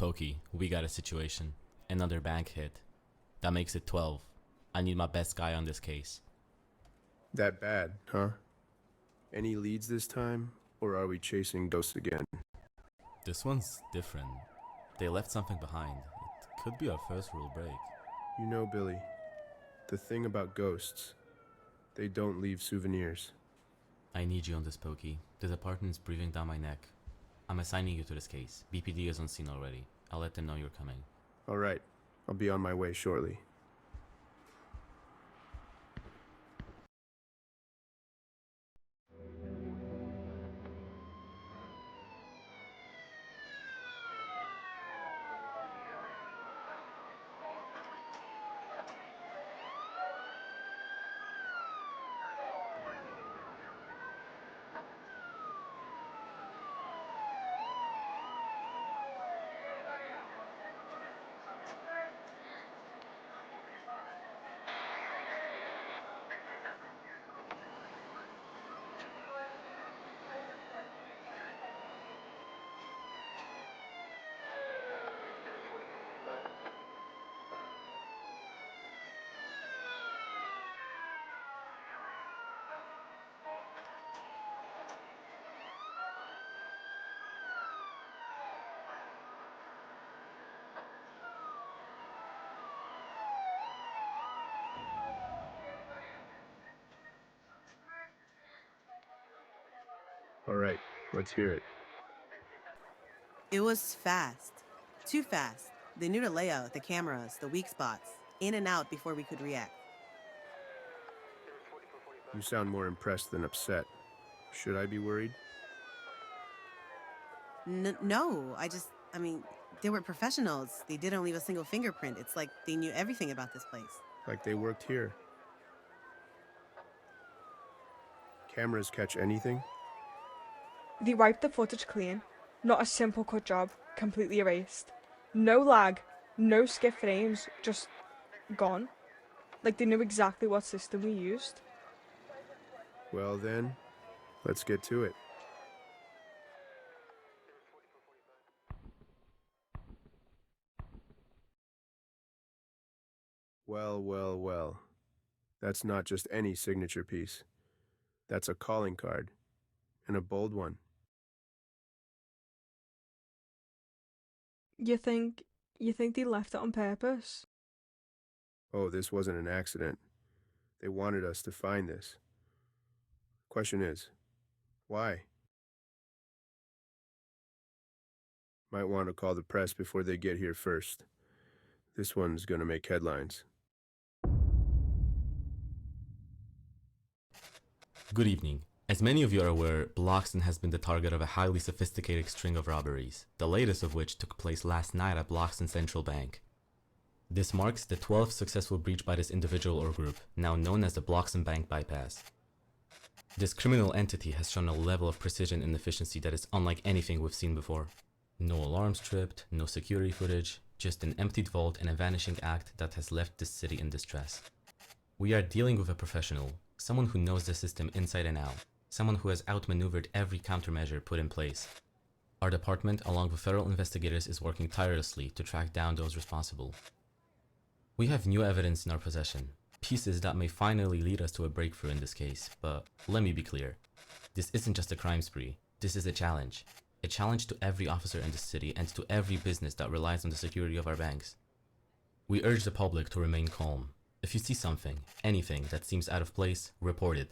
Poky, we got a situation. Another bank hit. That makes it 12. I need my best guy on this case. That bad, huh? Any leads this time, or are we chasing ghosts again? This one's different. They left something behind. It could be our first rule break. You know, Billy, the thing about ghosts, they don't leave souvenirs. I need you on this, Poky. The department's breathing down my neck. I'm assigning you to this case. BPD is on scene already. I'll let them know you're coming. All right, I'll be on my way shortly. All right, let's hear it. It was fast. Too fast. They knew the layout, the cameras, the weak spots. In and out before we could react. You sound more impressed than upset. Should I be worried? No, I mean, they were professionals. They didn't leave a single fingerprint. It's like they knew everything about this place. Like they worked here. Cameras catch anything? They wiped the footage clean. Not a simple cut job, completely erased. No lag, no skip frames, just gone. Like they knew exactly what system we used. Well then, let's get to it. Well. That's not just any signature piece. That's a calling card, and a bold one. You think they left it on purpose? Oh, this wasn't an accident. They wanted us to find this. Question is, why? Might want to call the press before they get here first. This one's gonna make headlines. Good evening. As many of you are aware, Bloxton has been the target of a highly sophisticated string of robberies, the latest of which took place last night at Bloxton Central Bank. This marks the 12th successful breach by this individual or group, now known as the Bloxton Bank Bypass. This criminal entity has shown a level of precision and efficiency that is unlike anything we've seen before. No alarms tripped, no security footage, just an emptied vault and a vanishing act that has left this city in distress. We are dealing with a professional, someone who knows the system inside and out, someone who has outmaneuvered every countermeasure put in place. Our department, along with federal investigators, is working tirelessly to track down those responsible. We have new evidence in our possession, pieces that may finally lead us to a breakthrough in this case, but let me be clear. This isn't just a crime spree, this is a challenge to every officer in the city and to every business that relies on the security of our banks. We urge the public to remain calm. If you see something, anything that seems out of place, report it.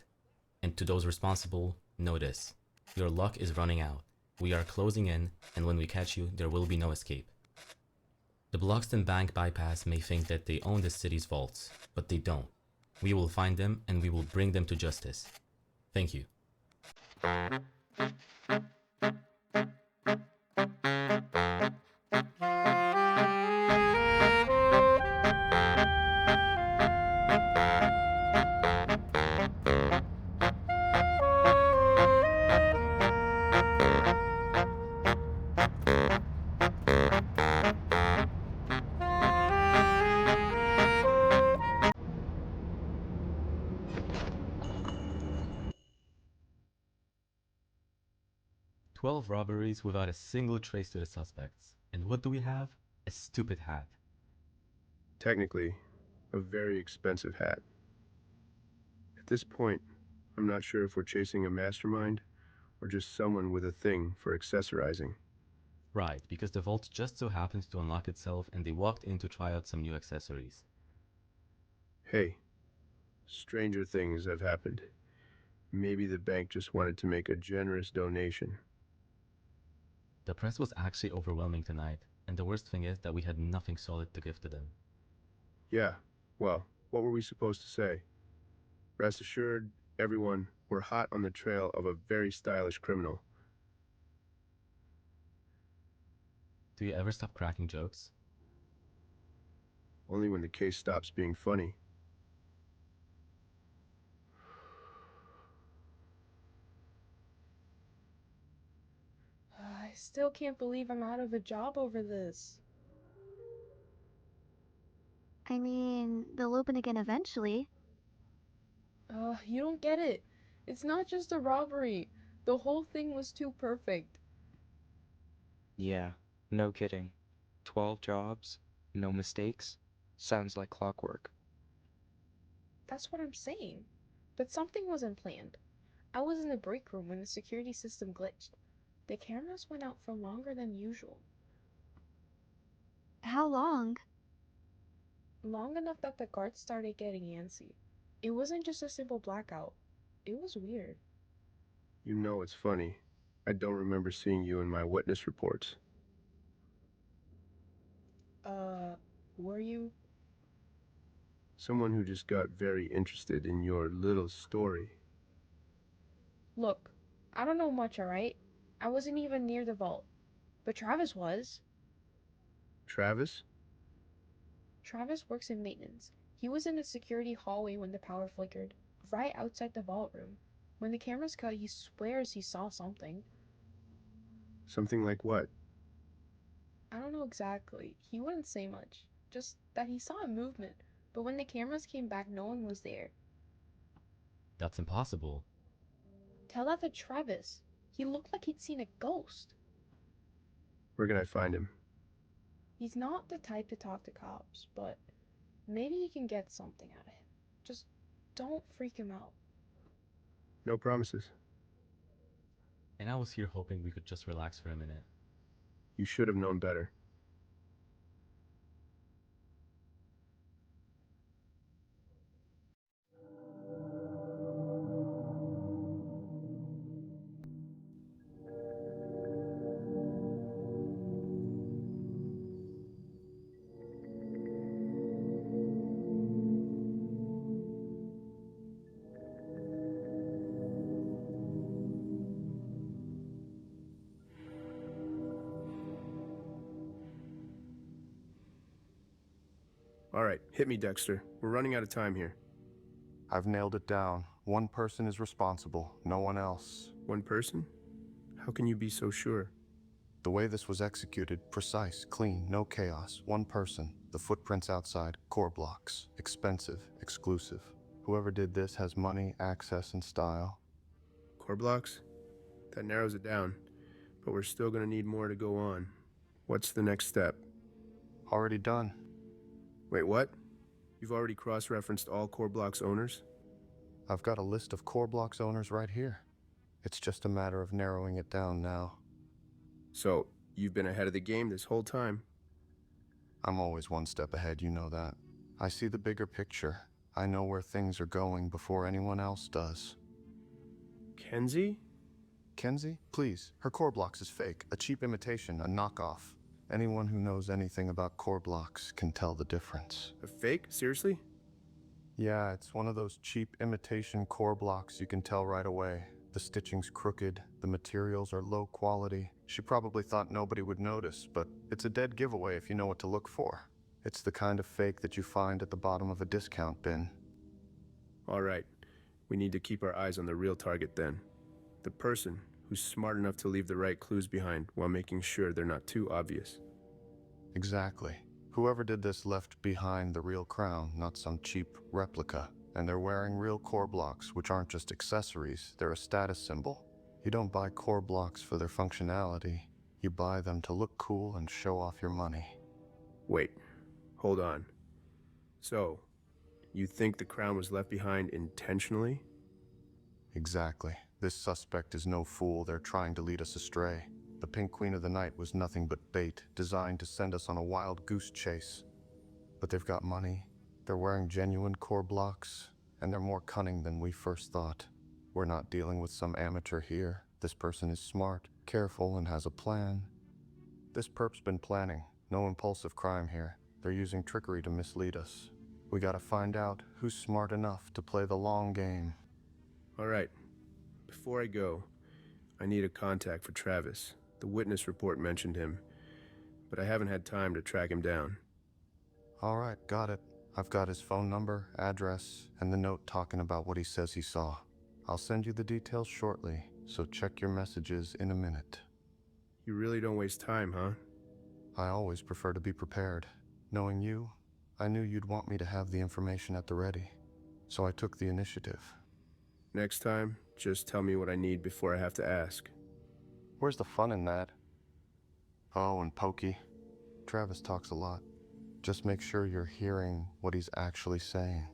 And to those responsible, know this. Your luck is running out. We are closing in, and when we catch you, there will be no escape. The Bloxton Bank Bypass may think that they own the city's vaults, but they don't. We will find them, and we will bring them to justice. Thank you. 12 robberies without a single trace to the suspects. And what do we have? A stupid hat. Technically, a very expensive hat. At this point, I'm not sure if we're chasing a mastermind or just someone with a thing for accessorizing. Right, because the vault just so happens to unlock itself and they walked in to try out some new accessories. Hey, stranger things have happened. Maybe the bank just wanted to make a generous donation. The press was actually overwhelming tonight, and the worst thing is that we had nothing solid to give to them. Yeah, well, what were we supposed to say? Rest assured, everyone, we're hot on the trail of a very stylish criminal. Do you ever stop cracking jokes? Only when the case stops being funny. I still can't believe I'm out of a job over this. I mean, they'll open again eventually. You don't get it. It's not just a robbery. The whole thing was too perfect. Yeah, no kidding. 12 jobs, no mistakes. Sounds like clockwork. That's what I'm saying. But something wasn't planned. I was in the break room when the security system glitched. The cameras went out for longer than usual. How long? Long enough that the guards started getting antsy. It wasn't just a simple blackout. It was weird. You know it's funny. I don't remember seeing you in my witness reports. Were you? Someone who just got very interested in your little story. Look, I don't know much, alright? I wasn't even near the vault. But Travis was. Travis? Travis works in maintenance. He was in the security hallway when the power flickered, right outside the vault room. When the cameras cut, he swears he saw something. Something like what? I don't know exactly. He wouldn't say much. Just that he saw a movement. But when the cameras came back, no one was there. That's impossible. Tell that to Travis. He looked like he'd seen a ghost. Where can I find him? He's not the type to talk to cops, but maybe you can get something out of him. Just don't freak him out. No promises. And I was here hoping we could just relax for a minute. You should have known better. All right, hit me, Dexter. We're running out of time here. I've nailed it down. One person is responsible, no one else. One person? How can you be so sure? The way this was executed, precise, clean, no chaos. One person. The footprints outside, core blocks. Expensive, exclusive. Whoever did this has money, access, and style. Core blocks? That narrows it down. But we're still gonna need more to go on. What's the next step? Already done. Wait, what? You've already cross-referenced all core blocks owners? I've got a list of core blocks owners right here. It's just a matter of narrowing it down now. So, you've been ahead of the game this whole time. I'm always one step ahead, you know that. I see the bigger picture. I know where things are going before anyone else does. Kenzie? Kenzie, please. Her core blocks is fake, a cheap imitation, a knockoff. Anyone who knows anything about core blocks can tell the difference. A fake? Seriously? Yeah, it's one of those cheap imitation core blocks you can tell right away. The stitching's crooked, the materials are low quality. She probably thought nobody would notice, but it's a dead giveaway if you know what to look for. It's the kind of fake that you find at the bottom of a discount bin. All right. We need to keep our eyes on the real target then. The person who's smart enough to leave the right clues behind while making sure they're not too obvious. Exactly. Whoever did this left behind the real crown, not some cheap replica. And they're wearing real core blocks, which aren't just accessories, they're a status symbol. You don't buy core blocks for their functionality, You buy them to look cool and show off your money. Wait, hold on. So, you think the crown was left behind intentionally? Exactly. This suspect is no fool. They're trying to lead us astray. The Pink Queen of the Night was nothing but bait, designed to send us on a wild goose chase. But they've got money, they're wearing genuine core blocks, and they're more cunning than we first thought. We're not dealing with some amateur here. This person is smart, careful, and has a plan. This perp's been planning. No impulsive crime here. They're using trickery to mislead us. We gotta find out who's smart enough to play the long game. All right. Before I go, I need a contact for Travis. The witness report mentioned him, but I haven't had time to track him down. All right, got it. I've got his phone number, address, and the note talking about what he says he saw. I'll send you the details shortly, so check your messages in a minute. You really don't waste time, huh? I always prefer to be prepared. Knowing you, I knew you'd want me to have the information at the ready, so I took the initiative. Next time, just tell me what I need before I have to ask. Where's the fun in that? Oh, and Poky. Travis talks a lot. Just make sure you're hearing what he's actually saying.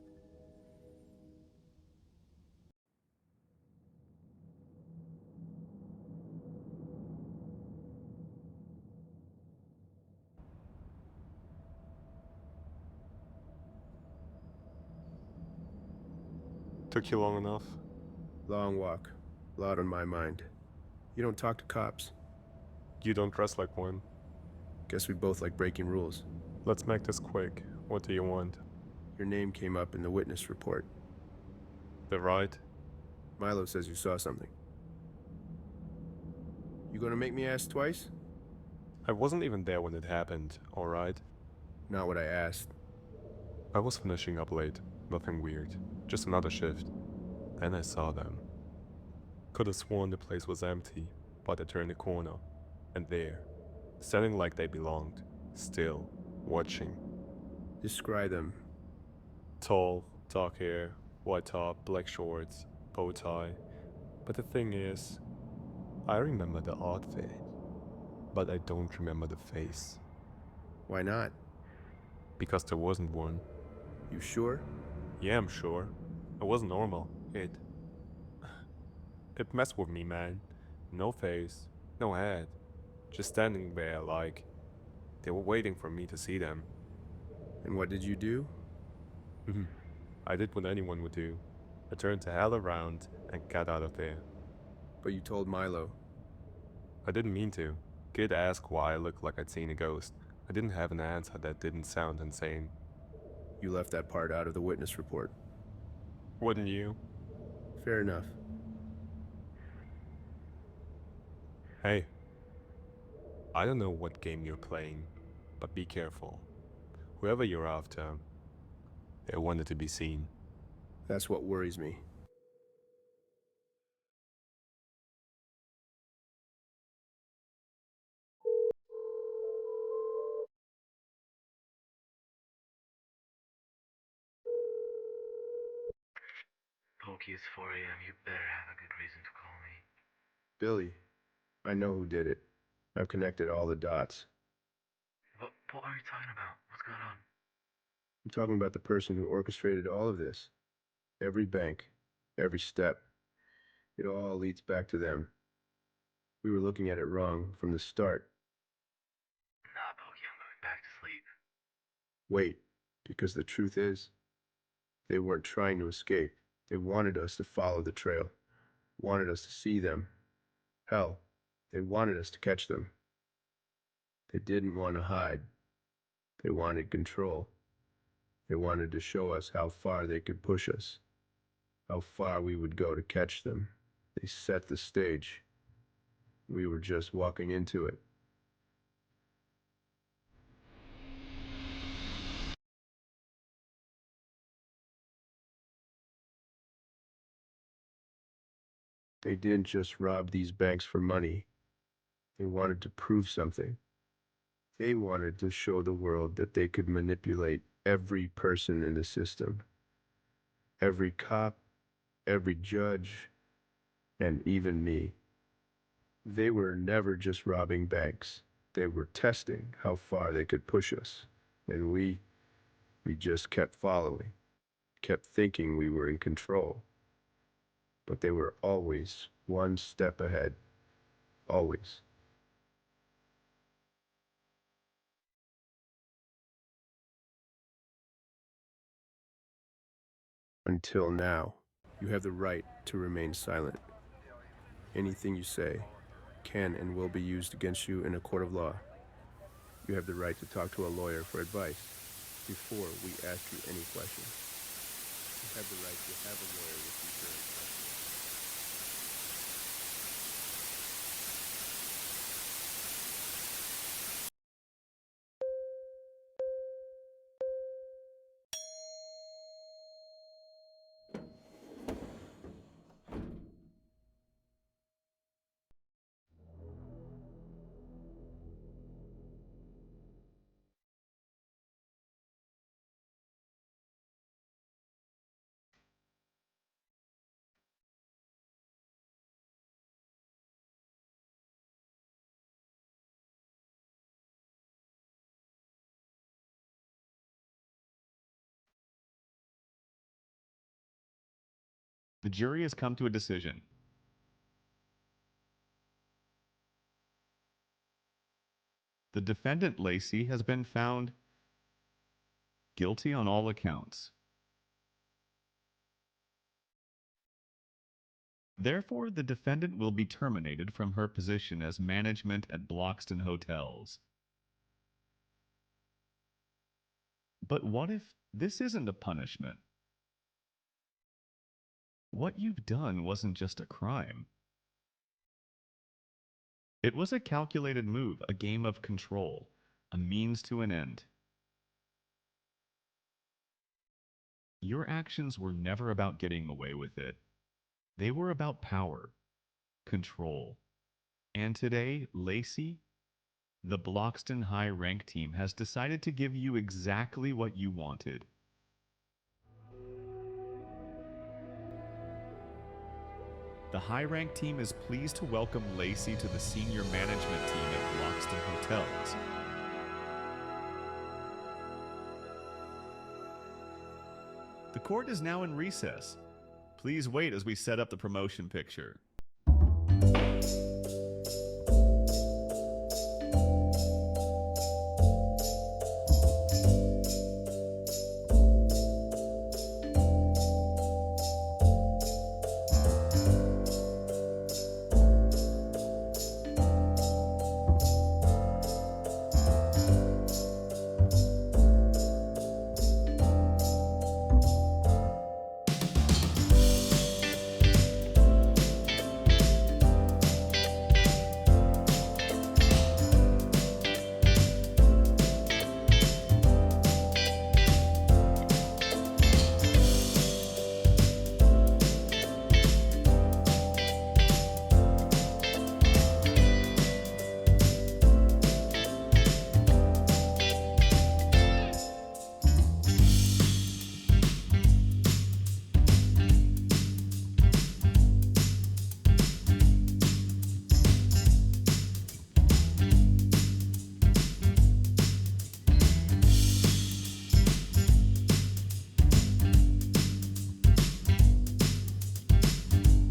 Took you long enough? Long walk. A lot on my mind. You don't talk to cops. You don't dress like one. Guess we both like breaking rules. Let's make this quick. What do you want? Your name came up in the witness report. The right? Milo says you saw something. You gonna make me ask twice? I wasn't even there when it happened, alright? Not what I asked. I was finishing up late. Nothing weird. Just another shift. Then I saw them. Could have sworn the place was empty, but I turned the corner. And there, standing like they belonged, still, watching. Describe them. Tall, dark hair, white top, black shorts, bow tie. But the thing is, I remember the outfit, but I don't remember the face. Why not? Because there wasn't one. You sure? Yeah, I'm sure. It wasn't normal. It messed with me, man. No face, no head. Just standing there like they were waiting for me to see them. And what did you do? I did what anyone would do. I turned the hell around and got out of there. But you told Milo. I didn't mean to. Kid asked why I looked like I'd seen a ghost. I didn't have an answer that didn't sound insane. You left that part out of the witness report. Wouldn't you? Fair enough. Hey. I don't know what game you're playing, but be careful. Whoever you're after, they wanted to be seen. That's what worries me. Poky, it's 4 a.m. You better have a good reason to call me. Billy, I know who did it. I've connected all the dots. What are you talking about? What's going on? I'm talking about the person who orchestrated all of this. Every bank, every step. It all leads back to them. We were looking at it wrong from the start. Nah, Poky, I'm going back to sleep. Wait, because the truth is, they weren't trying to escape. They wanted us to follow the trail, wanted us to see them. Hell, they wanted us to catch them. They didn't want to hide. They wanted control. They wanted to show us how far they could push us, how far we would go to catch them. They set the stage. We were just walking into it. They didn't just rob these banks for money. They wanted to prove something. They wanted to show the world that they could manipulate every person in the system. Every cop, every judge, and even me. They were never just robbing banks. They were testing how far they could push us. And we just kept following, kept thinking we were in control. But they were always one step ahead. Always. Until now, you have the right to remain silent. Anything you say can and will be used against you in a court of law. You have the right to talk to a lawyer for advice before we ask you any questions. You have the right to have a lawyer with you during questions. The jury has come to a decision. The defendant, Lacey, has been found guilty on all accounts. Therefore, the defendant will be terminated from her position as management at Bloxton Hotels. But what if this isn't a punishment? What you've done wasn't just a crime. It was a calculated move, a game of control, a means to an end. Your actions were never about getting away with it. They were about power, control. And today, Lacey, the Bloxton High Rank team has decided to give you exactly what you wanted. The High Rank team is pleased to welcome Lacey to the senior management team at Bloxton Hotels. The court is now in recess. Please wait as we set up the promotion picture.